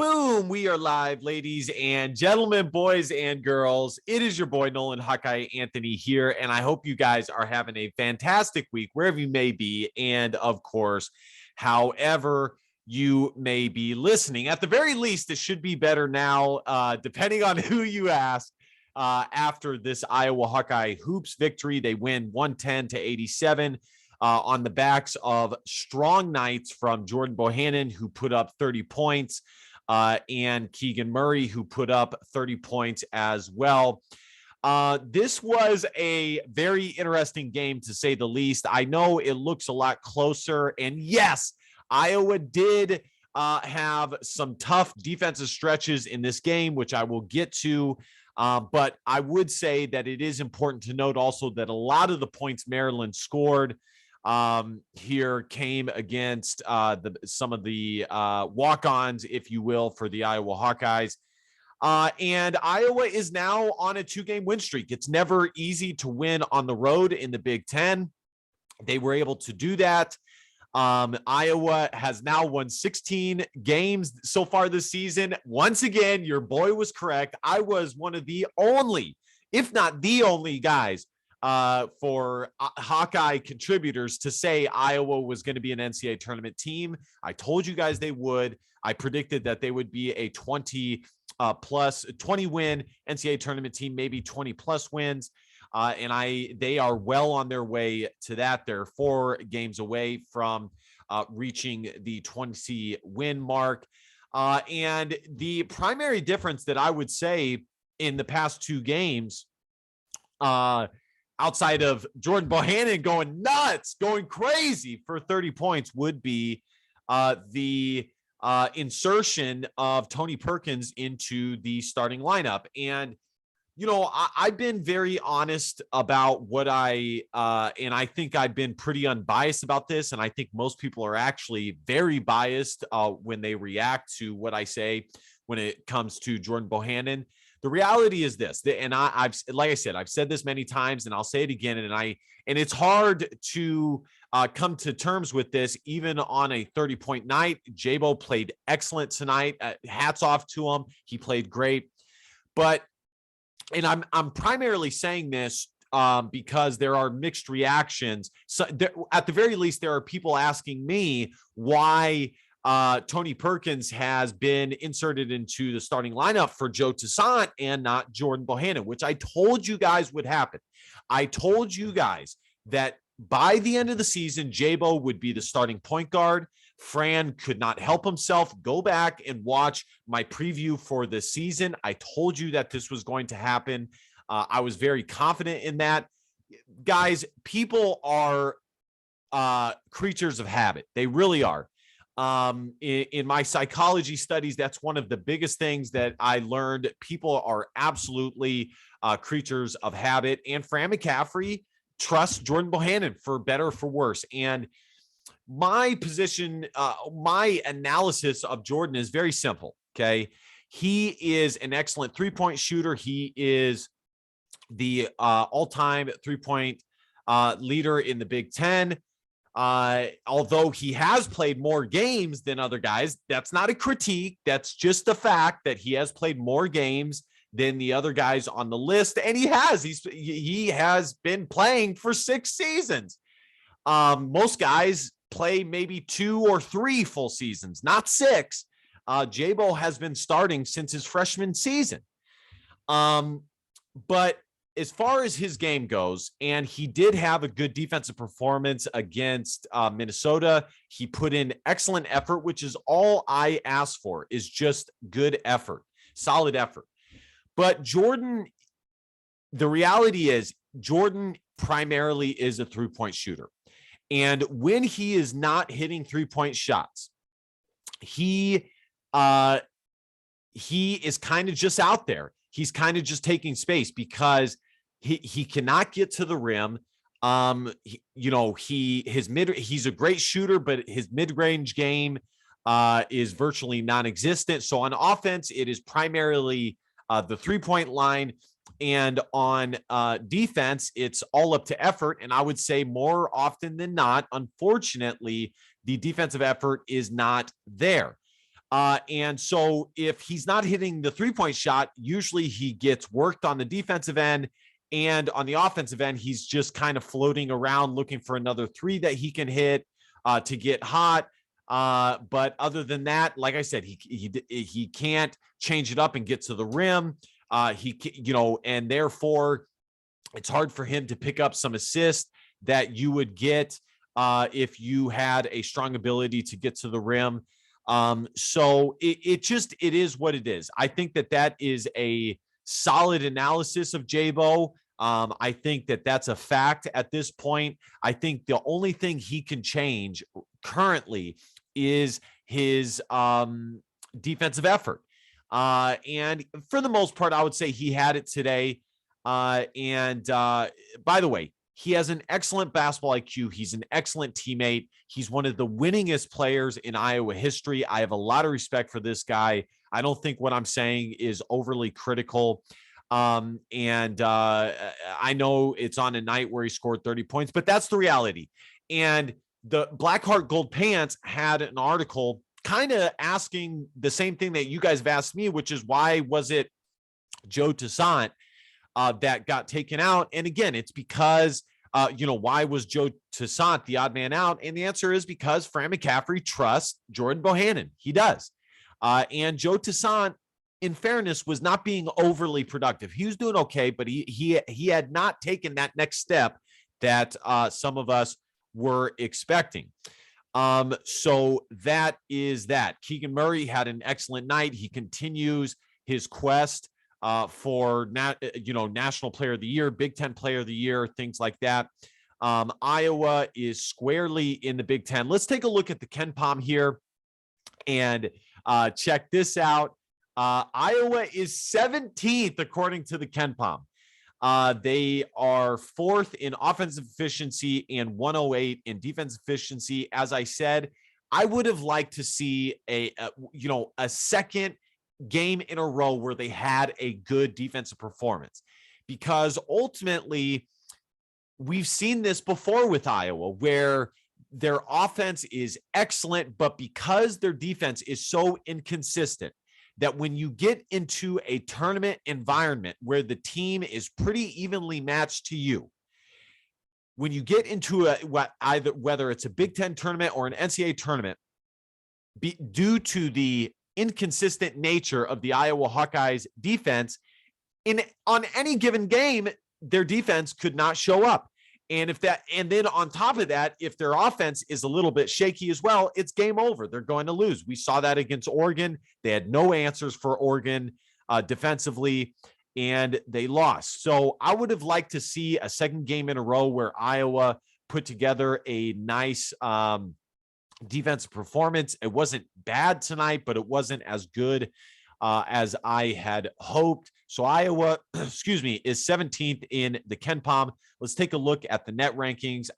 Boom, we are live, ladies and gentlemen, boys and girls. It is your boy, Nolan Hawkeye Anthony here, and I hope you guys are having a fantastic week, wherever you may be, and of course, however you may be listening. At the very least, it should be better now, depending on who you ask. After this Iowa Hawkeye hoops victory, they win 110-87 on the backs of strong nights from Jordan Bohannon, who put up 30 points. And Keegan Murray, who put up 30 points as well. This was a very interesting game, to say the least. I know it looks a lot closer. And yes, Iowa did have some tough defensive stretches in this game, which I will get to. But I would say that it is important to note also that a lot of the points Maryland scored here came against some of the walk-ons, if you will, for the Iowa Hawkeyes. And Iowa is now on a 2-game win streak. It's never easy to win on the road in the Big Ten. They were able to do that. Iowa has now won 16 games so far this season. Once again, your boy was correct. I was one of the only, if not the only guys for Hawkeye contributors to say Iowa was going to be an NCAA tournament team. I told you guys they would. I predicted that they would be a 20 win NCAA tournament team, maybe 20 plus wins. And they are well on their way to that. They're 4 games away from reaching the 20 win mark. And the primary difference that I would say in the past 2 games, outside of Jordan Bohannon going nuts, going crazy for 30 points, would be the insertion of Tony Perkins into the starting lineup. And, you know, I've been very honest about what and I think I've been pretty unbiased about this. And I think most people are actually very biased when they react to what I say when it comes to Jordan Bohannon. The reality is this, and I've, like I said, I've said this many times, and I'll say it again. And it's hard to come to terms with this, even on a 30-point night. JBO played excellent tonight. Hats off to him. He played great. But, and I'm primarily saying this because there are mixed reactions. So at the very least, there are people asking me why Tony Perkins has been inserted into the starting lineup for Joe Toussaint and not Jordan Bohannon, which I told you guys would happen. I told you guys that by the end of the season, JBO would be the starting point guard. Fran could not help himself. Go back and watch my preview for the season. I told you that this was going to happen. I was very confident in that. Guys, people are creatures of habit. They really are. In my psychology studies, that's one of the biggest things that I learned. People are absolutely creatures of habit. And Fran McCaffrey trusts Jordan Bohannon for better or for worse. And my position, my analysis of Jordan is very simple. Okay. He is an excellent 3-point shooter. He is the all-time 3-point leader in the Big Ten. Although he has played more games than other guys, that's not a critique. That's just the fact that he has played more games than the other guys on the list. And he has been playing for 6 seasons. Most guys play maybe 2 or 3 full seasons, not 6. JBO has been starting since his freshman season. But as far as his game goes, and he did have a good defensive performance against Minnesota. He put in excellent effort, which is all I ask for, is just good effort, solid effort. But Jordan, the reality is Jordan primarily is a 3-point shooter. And when he is not hitting 3-point shots, he is kind of just out there. He's kind of just taking space because he cannot get to the rim. He's a great shooter, but his mid-range game is virtually non-existent. So on offense, it is primarily the 3-point line. And on defense, it's all up to effort. And I would say more often than not, unfortunately, the defensive effort is not there. And so if he's not hitting the 3-point shot, usually he gets worked on the defensive end, and on the offensive end, he's just kind of floating around looking for another three that he can hit to get hot. But other than that, like I said, he can't change it up and get to the rim. And therefore it's hard for him to pick up some assists that you would get if you had a strong ability to get to the rim. So it is what it is. I think that is a solid analysis of JBO. I think that's a fact at this point. I think the only thing he can change currently is his defensive effort. And for the most part, I would say he had it today. By the way, he has an excellent basketball IQ. He's an excellent teammate. He's one of the winningest players in Iowa history. I have a lot of respect for this guy. I don't think what I'm saying is overly critical. I know it's on a night where he scored 30 points, but that's the reality. And the Blackheart Gold Pants had an article kind of asking the same thing that you guys have asked me, which is why was it Joe Toussaint that got taken out? And again, it's because, why was Joe Toussaint the odd man out? And the answer is because Fran McCaffrey trusts Jordan Bohannon. He does. And Joe Toussaint, in fairness, was not being overly productive. He was doing okay, but he had not taken that next step that some of us were expecting. So that is that. Keegan Murray had an excellent night. He continues his quest for National Player of the Year, Big Ten Player of the Year, things like that. Iowa is squarely in the Big Ten. Let's take a look at the KenPom here and check this out. Iowa is 17th according to the KenPom. They are 4th in offensive efficiency and 108 in defensive efficiency. As I said, I would have liked to see a second game in a row where they had a good defensive performance, because ultimately we've seen this before with Iowa where their offense is excellent, but because their defense is so inconsistent, that when you get into a tournament environment where the team is pretty evenly matched to you, when you get into whether it's a Big Ten tournament or an NCAA tournament, due to the inconsistent nature of the Iowa Hawkeyes defense, on any given game, their defense could not show up. And then on top of that, if their offense is a little bit shaky as well, it's game over. They're going to lose. We saw that against Oregon. They had no answers for Oregon defensively, and they lost. So I would have liked to see a second game in a row where Iowa put together a nice defensive performance. It wasn't bad tonight, but it wasn't as good as I had hoped. So Iowa, is 17th in the KenPom. Let's take a look at the net rankings.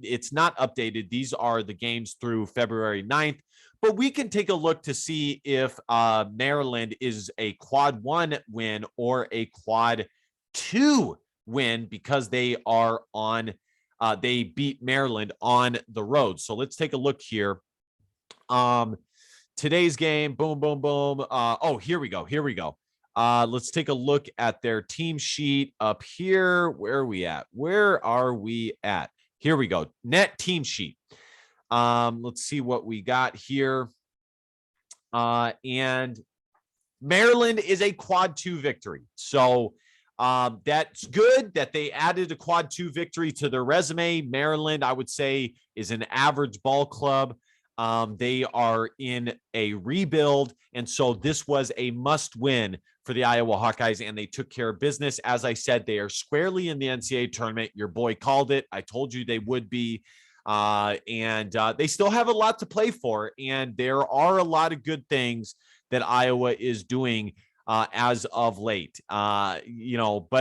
It's not updated. These are the games through February 9th, but we can take a look to see if Maryland is a quad 1 win or a quad 2 win, because they are they beat Maryland on the road. So let's take a look here. Today's game, boom, boom, boom. Here we go. Let's take a look at their team sheet up here. Where are we at? Here we go. Net team sheet. Let's see what we got here. And Maryland is a quad 2 victory. So that's good that they added a quad 2 victory to their resume. Maryland, I would say, is an average ball club. They are in a rebuild, and so this was a must-win for the Iowa Hawkeyes, and they took care of business. As I said, they are squarely in the NCAA tournament. Your boy called it. I told you they would be, and they still have a lot to play for, and there are a lot of good things that Iowa is doing as of late. But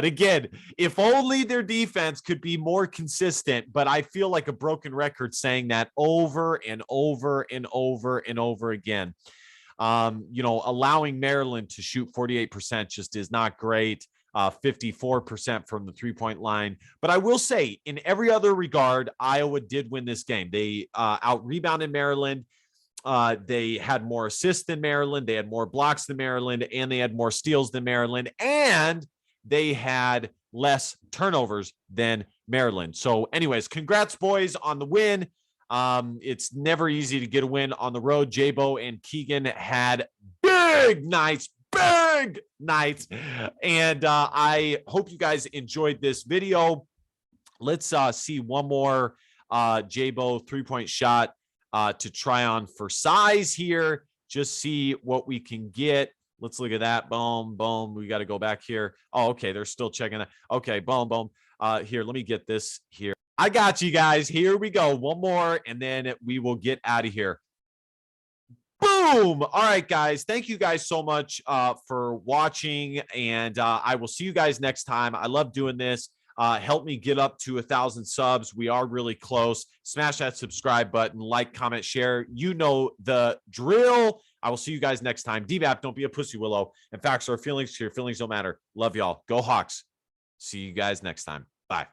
again, if only their defense could be more consistent, but I feel like a broken record saying that over and over and over and over again. Allowing Maryland to shoot 48% just is not great. 54% from the 3-point line. But I will say, in every other regard, Iowa did win this game. They out-rebounded Maryland. They had more assists than Maryland. They had more blocks than Maryland, and they had more steals than Maryland, and they had less turnovers than Maryland. So anyways, congrats, boys, on the win. It's never easy to get a win on the road. JBO and Keegan had big nights. And I hope you guys enjoyed this video. Let's see one more JBO three-point shot to try on for size here. Just see what we can get. Let's look at that. Boom, boom. We got to go back here. Oh, okay. They're still checking that. Okay, boom, boom. Here, let me get this here. I got you guys. Here we go. One more, and then we will get out of here. Boom. All right, guys. Thank you guys so much for watching, and I will see you guys next time. I love doing this. Help me get up to 1,000 subs. We are really close. Smash that subscribe button, like, comment, share. You know the drill. I will see you guys next time. DBAP, don't be a pussy willow. And facts are feelings. Your feelings don't matter. Love y'all. Go Hawks. See you guys next time. Bye.